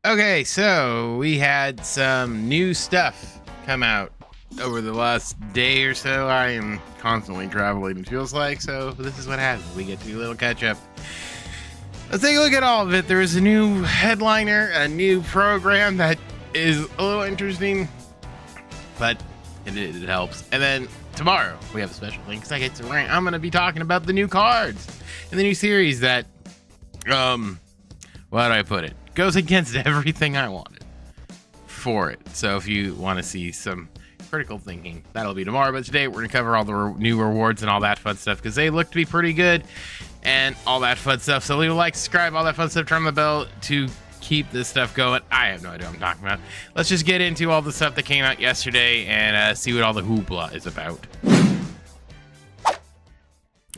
Okay, so we had some new stuff come out over the last day or so. I am constantly traveling, it feels like, so this is what happens. We get to do a little catch up. Let's take a look at all of it. There is a new headliner, a new program that is a little interesting, but it helps. And then tomorrow we have a special thing because I get to rank. I'm going to be talking about the new cards in the new series that, how do I put it? Goes against everything I wanted for it. So if you want to see some critical thinking, that'll be tomorrow. But today we're going to cover all the new rewards and all that fun stuff because they look to be pretty good and all that fun stuff. So leave a like, subscribe, all that fun stuff, turn on the bell to keep this stuff going. I have no idea what I'm talking about. Let's just get into all the stuff that came out yesterday and see what all the hoopla is about.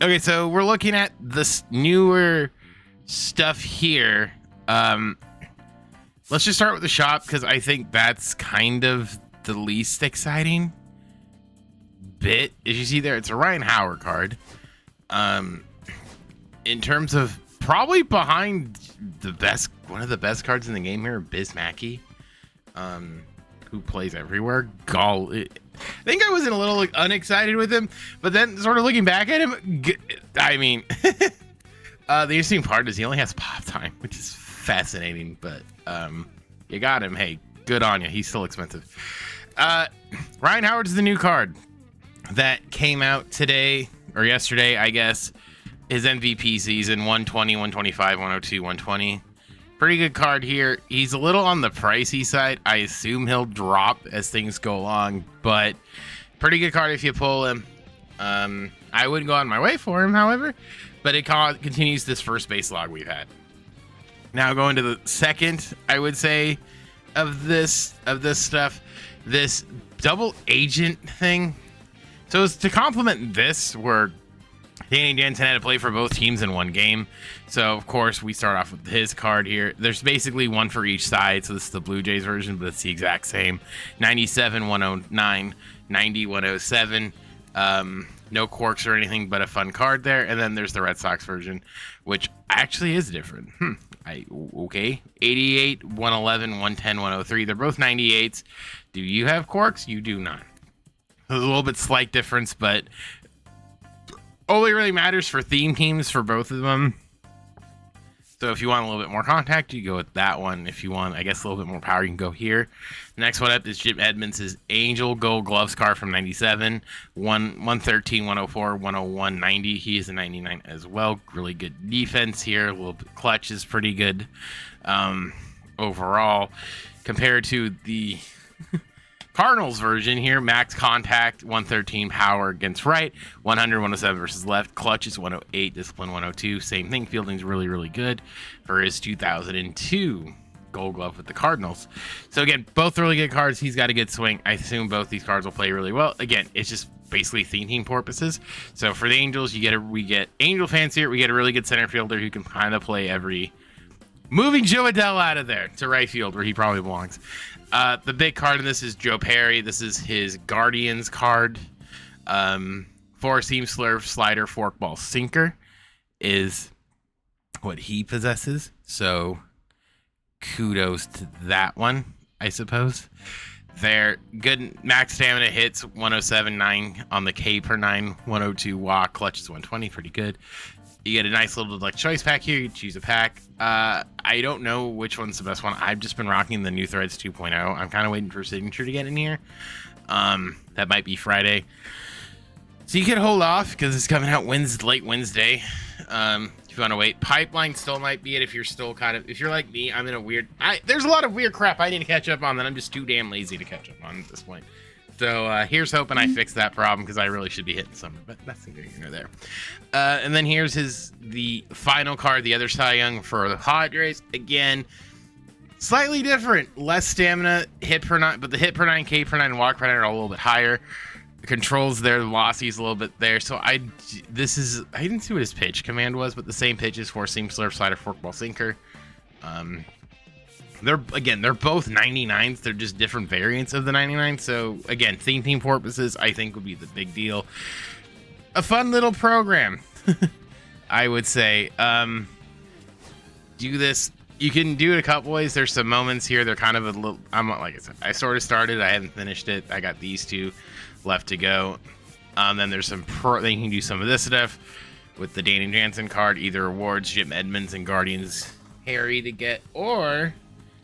Okay, so we're looking at this newer stuff here. Let's just start with the shop because I think that's kind of the least exciting bit. As you see there, it's a Ryan Howard card. In terms of probably behind the best, one of the best cards in the game here, Biz Mackey, who plays everywhere. I think I was a little unexcited with him, but then sort of looking back at him, I mean, the interesting part is he only has pop time, which is fascinating, but you got him. Hey, good on you. He's still expensive. Ryan Howard's the new card that came out today or yesterday, I guess. His MVP season, 120, 125, 102, 120. Pretty good card here. He's a little on the pricey side. I assume he'll drop as things go along, but pretty good card if you pull him. I wouldn't go on my way for him, however, but it continues this first base log we've had. Now going to the second, I would say, of this stuff, this double agent thing. So it's to complement this, where Danny Jansen had to play for both teams in one game. So of course we start off with his card here. There's basically one for each side. So this is the Blue Jays version, but it's the exact same. 97, 109, 90, 107. No quirks or anything, but a fun card there. And then there's the Red Sox version, which actually is different. Okay. 88, 111, 110, 103. They're both 98s. Do you have quirks? You do not. There's a little bit slight difference, but only really matters for theme teams for both of them. So if you want a little bit more contact, you go with that one. If you want, I guess, a little bit more power, you can go here. The next one up is Jim Edmonds' Angel Gold Gloves card from 97, 113, 104, 101, 90. He is a 99 as well. Really good defense here. A little bit clutch is pretty good overall. Compared to the Cardinals version here, max contact, 113 power against right, 100, 107 versus left, clutch is 108, discipline 102, same thing. Fielding's really, really good for his 2002 Gold Glove with the Cardinals. So again, both really good cards. He's got a good swing. I assume both these cards will play really well. Again, it's just basically theme team purposes. So for the Angels, we get Angel fans here. We get a really good center fielder who can kind of play every. Moving Joe Adele out of there to right field where he probably belongs. The big card in this is Joe Perry. This is his Guardians card. Four-seam slurve, slider, forkball, sinker is what he possesses. So kudos to that one, I suppose. They're good max stamina hits, 107.9 on the K per 9, 102 walk, clutch is 120, pretty good. You get a nice little choice pack here. You choose a pack. I don't know which one's the best one. I've just been rocking the New Threads 2.0. I'm kind of waiting for Signature to get in here. That might be Friday. So you can hold off because it's coming out late Wednesday. If you want to wait. Pipeline still might be it if you're still if you're like me, I'm in a weird... There's a lot of weird crap I need to catch up on that I'm just too damn lazy to catch up on at this point. So here's hoping I fix that problem because I really should be hitting something, but that's neither here nor there. And then here's the final card, the other Cy Young for the Padres. Again, slightly different, less stamina, hit per 9, but the hit per 9, K per 9, walk per 9 are a little bit higher. The controls there, the velocity's a little bit there. So I didn't see what his pitch command was, but the same pitch is four seam slurve, slider, forkball, sinker. They're both 99s. They're just different variants of the 99. So again, theme team purposes, I think would be the big deal. A fun little program, I would say. Do this You can do it a couple ways. There's some moments here. They're kind of a little. I'm like I said. I sort of started. I haven't finished it. I got these two left to go. Then there's some Then you can do some of this stuff with the Danny Jansen card. Either awards Jim Edmonds and Guardians Harry to get, or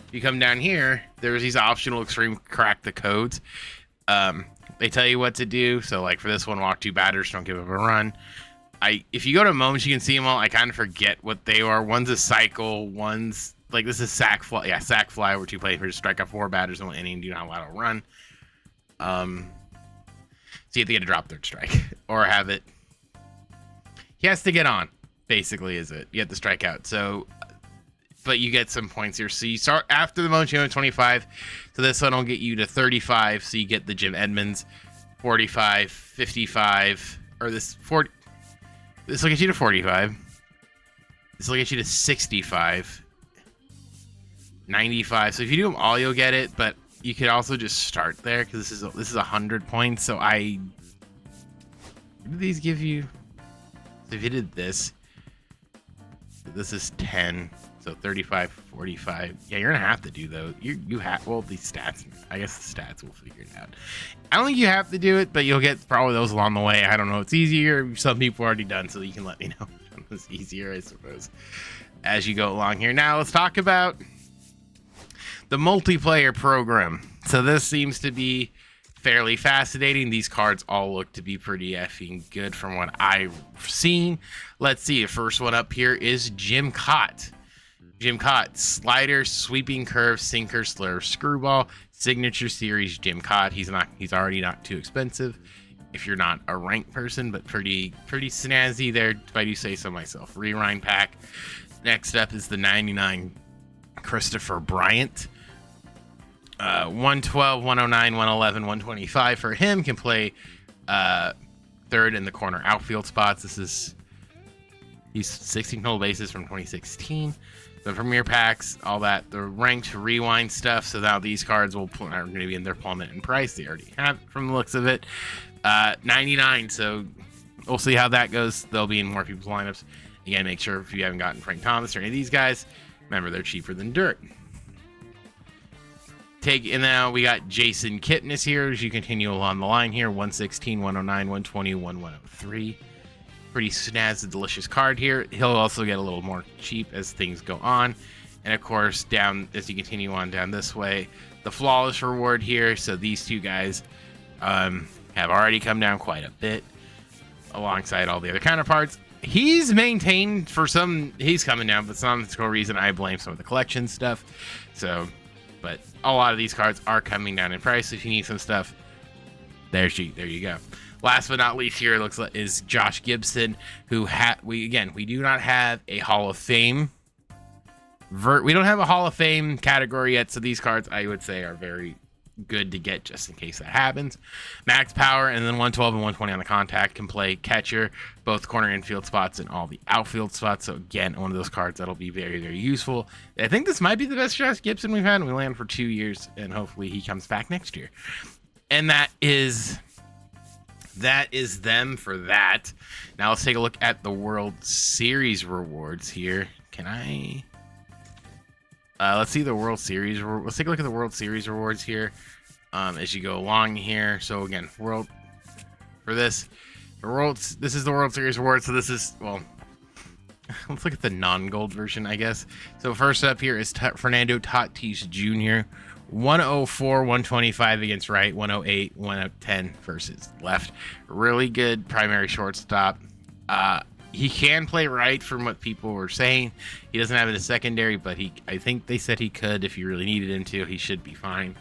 if you come down here, there's these optional extreme crack the codes. They tell you what to do. So like for this one, walk 2 batters, don't give up a run. If you go to moments, you can see them all. I kind of forget what they are. One's a cycle. One's like this is sack fly. Yeah, sack fly, where 2 players strike out 4 batters in one inning, do not allow to run. So you have to get a drop third strike or have it. He has to get on. Basically, is it? You have to strike out. So, but you get some points here. So you start after the moment, you have 25. So this one will get you to 35. So you get the Jim Edmonds, 45, 55, or this 40. This will get you to 45. This will get you to 65, 95. So if you do them all, you'll get it. But you could also just start there because this is 100 points. So what do these give you? So if you did this, this is 10. So 35, 45. Yeah, you're gonna have to do those. You have these stats. I guess the stats will figure it out. I don't think you have to do it, but you'll get probably those along the way. I don't know. It's easier. Some people already done, so you can let me know which one was easier, I suppose, as you go along here. Now let's talk about the multiplayer program. So this seems to be fairly fascinating. These cards all look to be pretty effing good from what I've seen. Let's see. The first one up here is Jim Cott. Jim Cott, slider, sweeping curve, sinker, slurve, screwball, signature series. Jim Cott. He's already not too expensive if you're not a ranked person, but pretty snazzy there, if I do say so myself. Rewind pack. Next up is the 99 Christopher Bryant. 112, 109, 111, 125 for him. Can play third in the corner outfield spots. He's 16 total bases from 2016. The premier packs, all that, the ranked rewind stuff. So now these cards are going to be in their plummet in price. They already have it from the looks of it. 99. So we'll see how that goes. They'll be in more people's lineups. Again, make sure if you haven't gotten Frank Thomas or any of these guys, remember they're cheaper than dirt. And now we got Jason Kipnis here as you continue along the line here. 116, 109, 120, 103. Pretty snazzy, delicious card here. He'll also get a little more cheap as things go on. And of course, down as you continue on down this way, the flawless reward here. So these two guys have already come down quite a bit alongside all the other counterparts. He's maintained he's coming down, but some reason I blame some of the collection stuff. So, but a lot of these cards are coming down in price. If you need some stuff, there you go. Last but not least here is Josh Gibson, who we do not have a Hall of Fame. We don't have a Hall of Fame category yet, so these cards I would say are very good to get just in case that happens. Max power, and then 112 and 120 on the contact. Can play catcher, both corner infield spots and all the outfield spots. So again, one of those cards that'll be very, very useful. I think this might be the best Josh Gibson we've had. We land for 2 years, and hopefully he comes back next year. And that is them for that. Now let's take a look at the World Series rewards here. Let's see the World Series. Let's take a look at the World Series rewards here as you go along here. So again, this is the World Series reward. So this is, well, let's look at the non-gold version, I guess. So first up here is Fernando Tatis Jr. 104, 125 against right, 108, 110 versus left. Really good primary shortstop. He can play right from what people were saying. He doesn't have it as secondary, but I think they said he could if you really needed him to. He should be fine.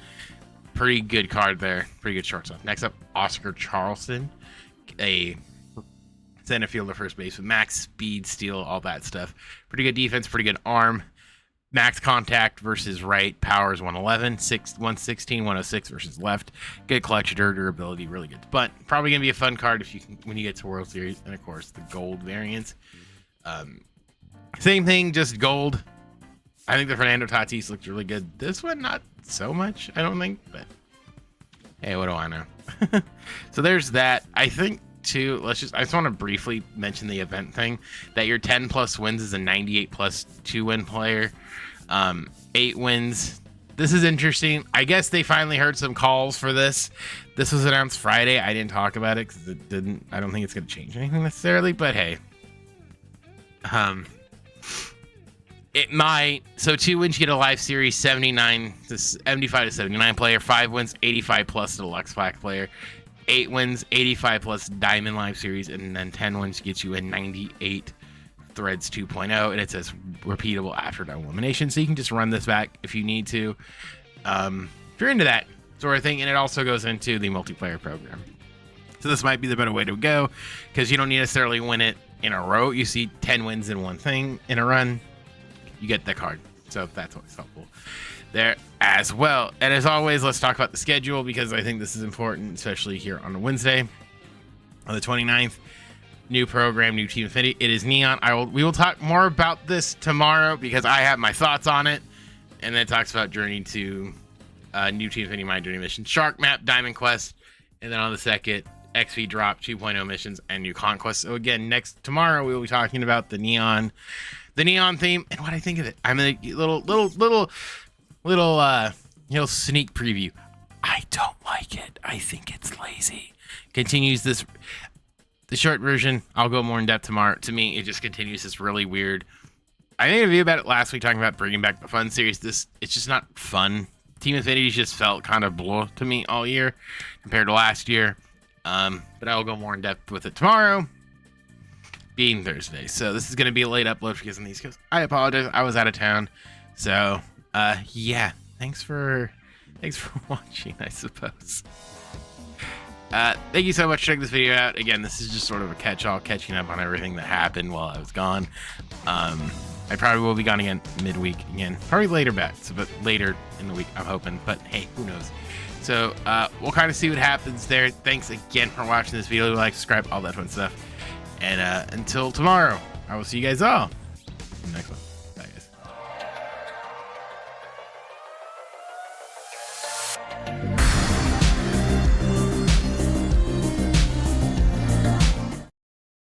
Pretty good card there. Pretty good shortstop. Next up, Oscar Charleston, a center fielder, first base with max speed, steal, all that stuff. Pretty good defense, pretty good arm. Max contact versus right, power is 111, 116, 106 versus left. Good collection, durability, really good. But probably gonna be a fun card when you get to World Series, and of course the gold variants. Same thing, just gold. I think the Fernando Tatis looks really good. This one, not so much, I don't think. But hey, what do I know? So there's that. I think too. I just want to briefly mention the event thing that your 10 plus wins is a 98 plus 2 win player. 8 wins. This is interesting. I guess they finally heard some calls for this. This was announced Friday. I didn't talk about it because it didn't. I don't think it's going to change anything necessarily. But hey, it might. So 2 wins, you get a live series, 75 to 79 player. 5 wins, 85 plus deluxe pack player. 8 wins, 85 plus diamond live series, and then 10 wins gets you a 98 threads 2.0, and it says repeatable after elimination, so you can just run this back if you need to, if you're into that sort of thing. And it also goes into the multiplayer program, so this might be the better way to go because you don't necessarily win it in a row. You see 10 wins in one thing in a run, you get the card, so that's always helpful there as well. And as always, let's talk about the schedule because I think this is important, especially here on a Wednesday on the 29th. New program, new Team Infinity. It is Neon. We will talk more about this tomorrow because I have my thoughts on it. And then it talks about Journey to new Team Infinity My Journey mission, Shark Map, Diamond Quest, and then on the second, XP Drop 2.0 missions and new Conquest. So again, tomorrow we will be talking about the Neon theme and what I think of it. I'm in a little sneak preview. I don't like it. I think it's lazy. Continues this. The short version, I'll go more in depth tomorrow. To me, it just continues this really weird. I made a video about it last week talking about bringing back the fun series. It's just not fun. Team Infinity just felt kind of blah to me all year compared to last year. But I'll go more in depth with it tomorrow, being Thursday. So this is going to be a late upload because on the East Coast. I apologize. I was out of town. So yeah, thanks for watching, I suppose. Thank you so much for checking this video out. Again, this is just sort of a catch-all, catching up on everything that happened while I was gone. I probably will be gone again midweek again, probably later back, but later in the week, I'm hoping. But hey, who knows? So we'll kind of see what happens there. Thanks again for watching this video. Like, subscribe, all that fun stuff. And until tomorrow, I will see you guys all in the next one. Bye, guys.